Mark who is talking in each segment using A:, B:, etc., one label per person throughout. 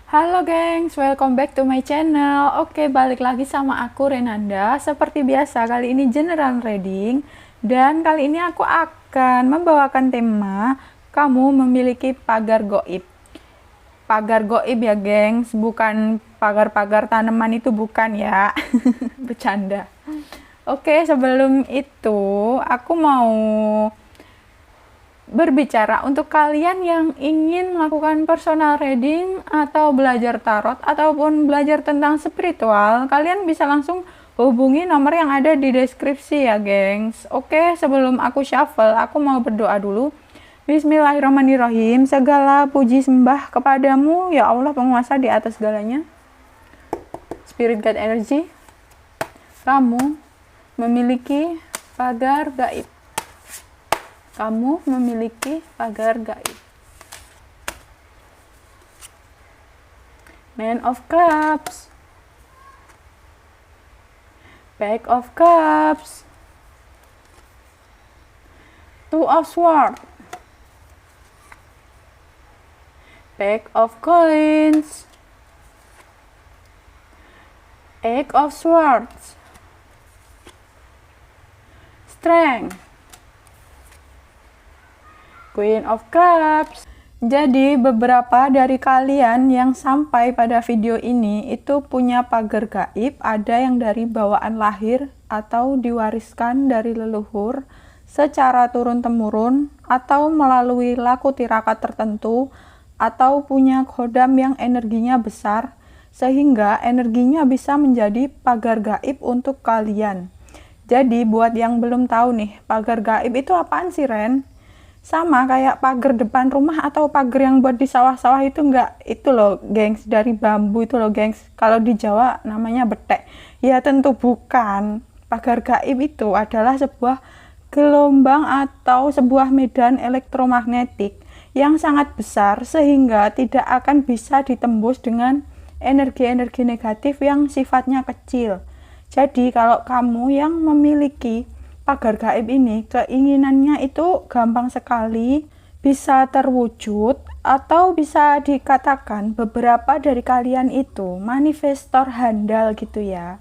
A: Halo gengs, welcome back to my channel. Oke, balik lagi sama aku Renanda. Seperti biasa, kali ini general reading. Dan kali ini aku akan membawakan tema kamu memiliki pagar goib. Pagar goib ya gengs, bukan pagar-pagar tanaman, itu bukan ya. Bercanda. Oke, sebelum itu aku mau berbicara untuk kalian yang ingin melakukan personal reading atau belajar tarot ataupun belajar tentang spiritual, kalian bisa langsung hubungi nomor yang ada di deskripsi ya gengs. Oke, sebelum aku shuffle, aku mau berdoa dulu. Bismillahirrahmanirrahim. Segala puji sembah kepadamu ya Allah, penguasa di atas segalanya. Spirit guide energy, kamu memiliki pagar gaib. Kamu memiliki pagar gaib. Man of Cups, Page of Cups, Two of Swords, Page of Coins, Eight of Swords, Strength, Queen of Cups. Jadi beberapa dari kalian yang sampai pada video ini itu punya pagar gaib, ada yang dari bawaan lahir atau diwariskan dari leluhur secara turun-temurun atau melalui laku tirakat tertentu, atau punya kodam yang energinya besar sehingga energinya bisa menjadi pagar gaib untuk kalian. Jadi buat yang belum tahu nih, pagar gaib itu apaan sih Ren? Sama kayak pagar depan rumah atau pagar yang buat di sawah-sawah itu enggak, itu loh gengs, dari bambu itu loh gengs, kalau di Jawa namanya betek. Ya tentu bukan. Pagar gaib itu adalah sebuah gelombang atau sebuah medan elektromagnetik yang sangat besar sehingga tidak akan bisa ditembus dengan energi-energi negatif yang sifatnya kecil. Jadi kalau kamu yang memiliki pagar gaib ini, keinginannya itu gampang sekali bisa terwujud, atau bisa dikatakan beberapa dari kalian itu manifestor handal gitu ya.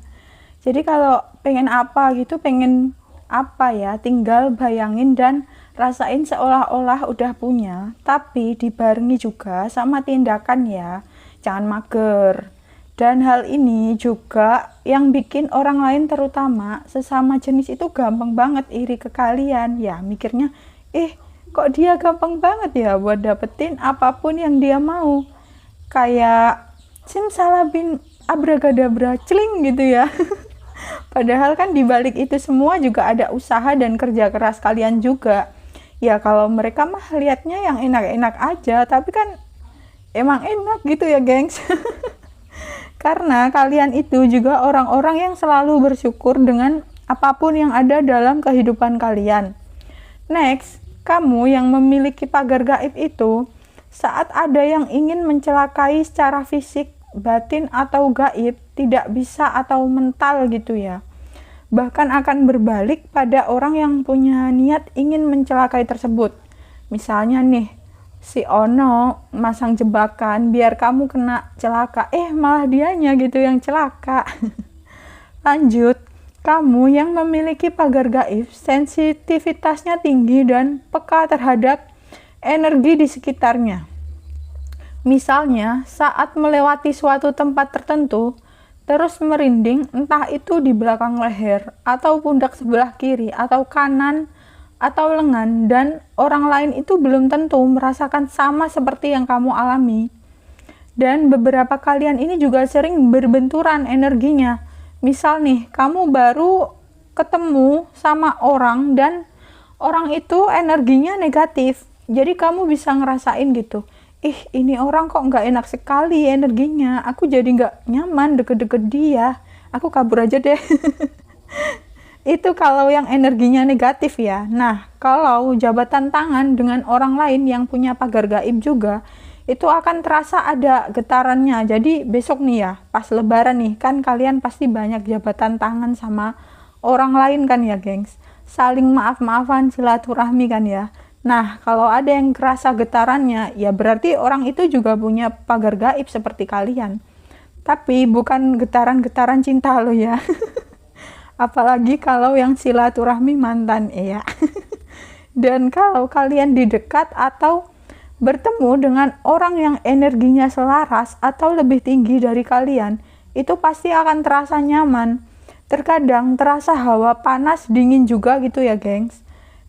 A: Jadi kalau pengen apa gitu, pengen apa ya, tinggal bayangin dan rasain seolah-olah udah punya, tapi dibarengi juga sama tindakan ya, jangan mager. Dan hal ini juga yang bikin orang lain, terutama sesama jenis, itu gampang banget iri ke kalian. Ya mikirnya, kok dia gampang banget ya buat dapetin apapun yang dia mau. Kayak simsalabim abragadabra celing gitu ya. Padahal kan dibalik itu semua juga ada usaha dan kerja keras kalian juga. Ya kalau mereka mah liatnya yang enak-enak aja, tapi kan emang enak gitu ya gengs. Karena kalian itu juga orang-orang yang selalu bersyukur dengan apapun yang ada dalam kehidupan kalian. Next, kamu yang memiliki pagar gaib itu, saat ada yang ingin mencelakai secara fisik, batin atau gaib, tidak bisa atau mental gitu ya. Bahkan akan berbalik pada orang yang punya niat ingin mencelakai tersebut. Misalnya nih, si Ono masang jebakan biar kamu kena celaka, malah dianya gitu yang celaka. Lanjut, kamu yang memiliki pagar gaib, sensitivitasnya tinggi dan peka terhadap energi di sekitarnya. Misalnya, saat melewati suatu tempat tertentu, terus merinding, entah itu di belakang leher, atau pundak sebelah kiri, atau kanan, atau lengan, dan orang lain itu belum tentu merasakan sama seperti yang kamu alami. Dan beberapa kalian ini juga sering berbenturan energinya. Misal nih, kamu baru ketemu sama orang dan orang itu energinya negatif, jadi kamu bisa ngerasain gitu, ini orang kok nggak enak sekali energinya, aku jadi nggak nyaman deket-deket dia, aku kabur aja deh. Itu kalau yang energinya negatif ya. Nah, kalau jabatan tangan dengan orang lain yang punya pagar gaib juga, itu akan terasa ada getarannya. Jadi besok nih ya, pas lebaran nih, kan kalian pasti banyak jabatan tangan sama orang lain kan ya gengs. Saling maaf-maafan, silaturahmi kan ya. Nah, kalau ada yang kerasa getarannya, ya berarti orang itu juga punya pagar gaib seperti kalian. Tapi bukan getaran-getaran cinta lo ya. Apalagi kalau yang silaturahmi mantan, ya. Dan kalau kalian didekat atau bertemu dengan orang yang energinya selaras atau lebih tinggi dari kalian, itu pasti akan terasa nyaman. Terkadang terasa hawa panas dingin juga gitu ya, gengs.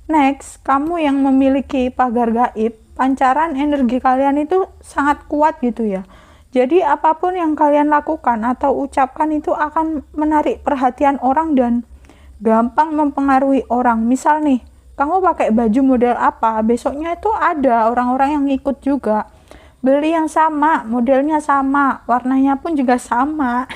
A: Next, kamu yang memiliki pagar gaib, pancaran energi kalian itu sangat kuat gitu ya. Jadi apapun yang kalian lakukan atau ucapkan itu akan menarik perhatian orang dan gampang mempengaruhi orang. Misal nih, kamu pakai baju model apa, besoknya itu ada orang-orang yang ngikut juga. Beli yang sama, modelnya sama, warnanya pun juga sama.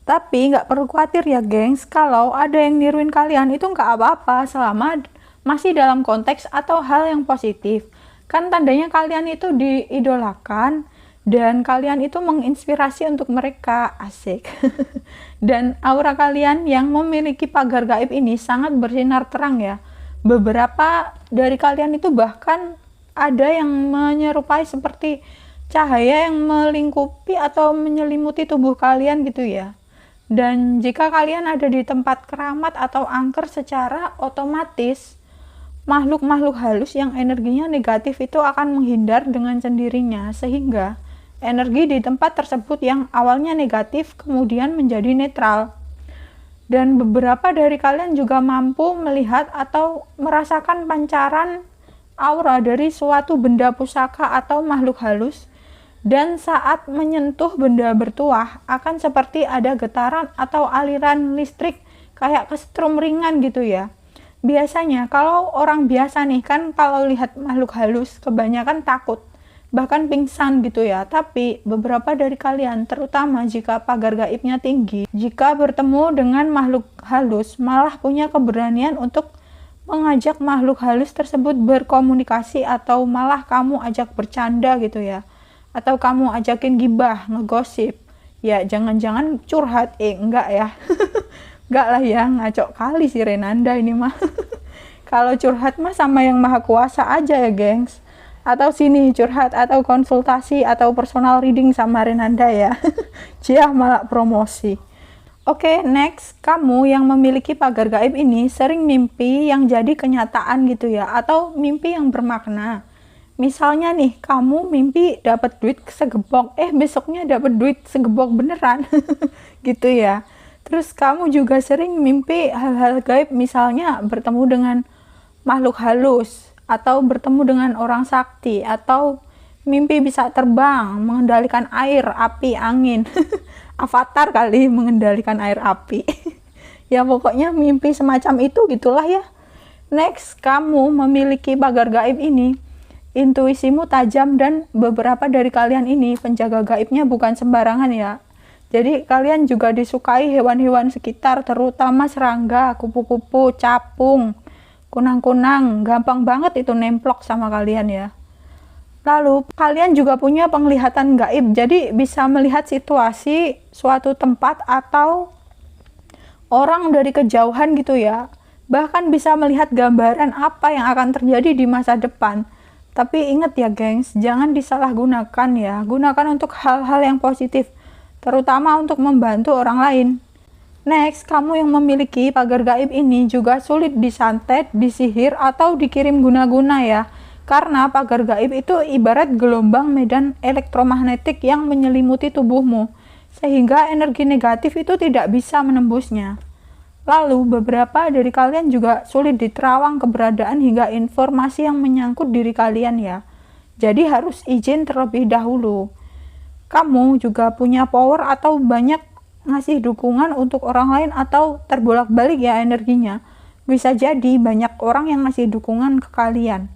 A: Tapi nggak perlu khawatir ya gengs, kalau ada yang niruin kalian itu nggak apa-apa selama masih dalam konteks atau hal yang positif. Kan tandanya kalian itu diidolakan dan kalian itu menginspirasi untuk mereka, asik. Dan aura kalian yang memiliki pagar gaib ini sangat bersinar terang ya. Beberapa dari kalian itu bahkan ada yang menyerupai seperti cahaya yang melingkupi atau menyelimuti tubuh kalian gitu ya. Dan jika kalian ada di tempat keramat atau angker, secara otomatis makhluk-makhluk halus yang energinya negatif itu akan menghindar dengan sendirinya, sehingga energi di tempat tersebut yang awalnya negatif kemudian menjadi netral. Dan beberapa dari kalian juga mampu melihat atau merasakan pancaran aura dari suatu benda pusaka atau makhluk halus, dan saat menyentuh benda bertuah akan seperti ada getaran atau aliran listrik kayak kesetrum ringan gitu ya. Biasanya kalau orang biasa nih kan kalau lihat makhluk halus kebanyakan takut, bahkan pingsan gitu ya. Tapi beberapa dari kalian, terutama jika pagar gaibnya tinggi, jika bertemu dengan makhluk halus malah punya keberanian untuk mengajak makhluk halus tersebut berkomunikasi, atau malah kamu ajak bercanda gitu ya, atau kamu ajakin gibah, ngegosip ya, jangan-jangan curhat, enggak ya. Enggak lah ya, ngaco kali si Renanda ini mah. Kalau curhat mah sama yang maha kuasa aja ya gengs. Atau sini curhat atau konsultasi atau personal reading sama Renanda ya. Cia malah promosi. Oke, next, kamu yang memiliki pagar gaib ini sering mimpi yang jadi kenyataan gitu ya, atau mimpi yang bermakna. Misalnya nih, kamu mimpi dapat duit segebok, besoknya dapat duit segebok beneran. Gitu ya. Terus kamu juga sering mimpi hal-hal gaib, misalnya bertemu dengan makhluk halus, atau bertemu dengan orang sakti, atau mimpi bisa terbang, mengendalikan air, api, angin. Avatar kali mengendalikan air api. Ya pokoknya mimpi semacam itu gitulah ya. Next, kamu memiliki pagar gaib ini, intuisimu tajam, dan beberapa dari kalian ini penjaga gaibnya bukan sembarangan ya. Jadi kalian juga disukai hewan-hewan sekitar, terutama serangga, kupu-kupu, capung, kunang-kunang. Gampang banget itu nemplok sama kalian ya. Lalu kalian juga punya penglihatan gaib, jadi bisa melihat situasi suatu tempat atau orang dari kejauhan gitu ya. Bahkan bisa melihat gambaran apa yang akan terjadi di masa depan. Tapi ingat ya gengs, jangan disalahgunakan ya. Gunakan untuk hal-hal yang positif, terutama untuk membantu orang lain. Next, kamu yang memiliki pagar gaib ini juga sulit disantet, disihir, atau dikirim guna-guna ya. Karena pagar gaib itu ibarat gelombang medan elektromagnetik yang menyelimuti tubuhmu, sehingga energi negatif itu tidak bisa menembusnya. Lalu, beberapa dari kalian juga sulit diterawang keberadaan hingga informasi yang menyangkut diri kalian ya. Jadi harus izin terlebih dahulu. Kamu juga punya power atau banyak ngasih dukungan untuk orang lain, atau terbolak-balik ya energinya. Bisa jadi banyak orang yang ngasih dukungan ke kalian.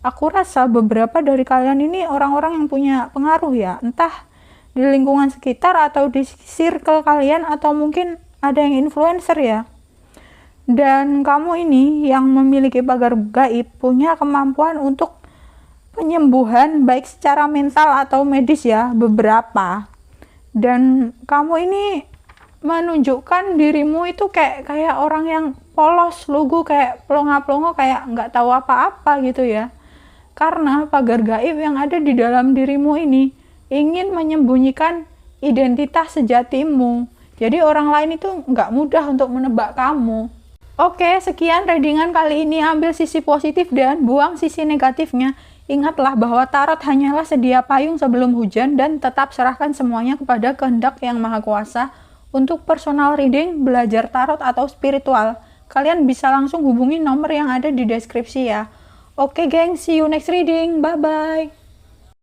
A: Aku rasa beberapa dari kalian ini orang-orang yang punya pengaruh ya, entah di lingkungan sekitar atau di circle kalian, atau mungkin ada yang influencer ya. Dan kamu ini yang memiliki pagar gaib punya kemampuan untuk penyembuhan baik secara mental atau medis ya, beberapa. Dan kamu ini menunjukkan dirimu itu kayak orang yang polos, lugu, kayak pelongo-pelongo, kayak nggak tahu apa-apa gitu ya. Karena pagar gaib yang ada di dalam dirimu ini ingin menyembunyikan identitas sejatimu. Jadi orang lain itu nggak mudah untuk menebak kamu. Oke, sekian readingan kali ini. Ambil sisi positif dan buang sisi negatifnya. Ingatlah bahwa tarot hanyalah sedia payung sebelum hujan, dan tetap serahkan semuanya kepada kehendak yang maha kuasa. Untuk personal reading, belajar tarot atau spiritual, kalian bisa langsung hubungi nomor yang ada di deskripsi ya. Oke geng, see you next reading. Bye-bye.